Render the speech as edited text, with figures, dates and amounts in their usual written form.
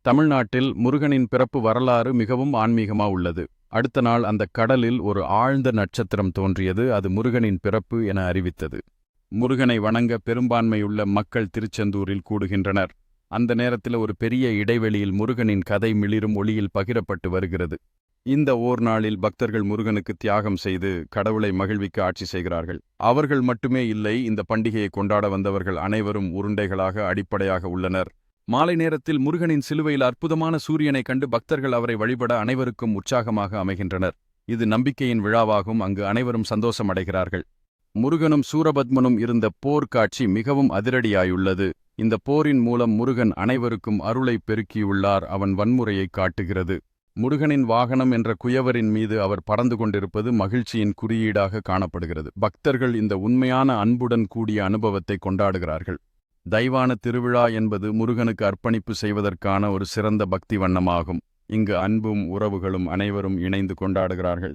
தமிழ்நாட்டில் முருகனின் பிறப்பு வரலாறு மிகவும் ஆன்மீகமா உள்ளது. அடுத்த நாள் அந்த கடலில் ஒரு ஆழ்ந்த நட்சத்திரம் தோன்றியது. அது முருகனின் பிறப்பு என அறிவித்தது. முருகனை வணங்க பெரும்பான்மையுள்ள மக்கள் திருச்செந்தூரில் கூடுகின்றனர். அந்த நேரத்தில் ஒரு பெரிய இடைவெளியில் முருகனின் கதை மிளிரும் ஒளியில் பகிரப்பட்டு வருகிறது. இந்த ஓர் நாளில் பக்தர்கள் முருகனுக்கு தியாகம் செய்து கடவுளை மகிழ்விக்க ஆட்சி செய்கிறார்கள். அவர்கள் மட்டுமே இல்லை, இந்த பண்டிகையை கொண்டாட வந்தவர்கள் அனைவரும் உருண்டைகளாக அடிப்படையாக உள்ளனர். மாலை நேரத்தில் முருகனின் சிலுவையில் அற்புதமான சூரியனை கண்டு பக்தர்கள் அவரை வழிபட அனைவருக்கும் உற்சாகமாக அமைகின்றனர். இது நம்பிக்கையின் விழாவாகும். அங்கு அனைவரும் சந்தோஷம் அடைகிறார்கள். முருகனும் சூரபத்மனும் இருந்த போர்க்காட்சி மிகவும் அதிரடியாயுள்ளது. இந்த போரின் மூலம் முருகன் அனைவருக்கும் அருளை பெருக்கியுள்ளார். அவன் வன்முறையை காட்டுகிறது. முருகனின் வாகனம் என்ற குயவரின் மீது அவர் பறந்து கொண்டிருப்பது மகிழ்ச்சியின் குறியீடாக காணப்படுகிறது. பக்தர்கள் இந்த உண்மையான அன்புடன் கூடிய அனுபவத்தை கொண்டாடுகிறார்கள். தெய்வான திருவிழா என்பது முருகனுக்கு அர்ப்பணிப்பு செய்வதற்கான ஒரு சிறந்த பக்தி வண்ணமாகும். இங்கு அன்பும் உறவுகளும் அனைவரும் இணைந்து கொண்டாடுகிறார்கள்.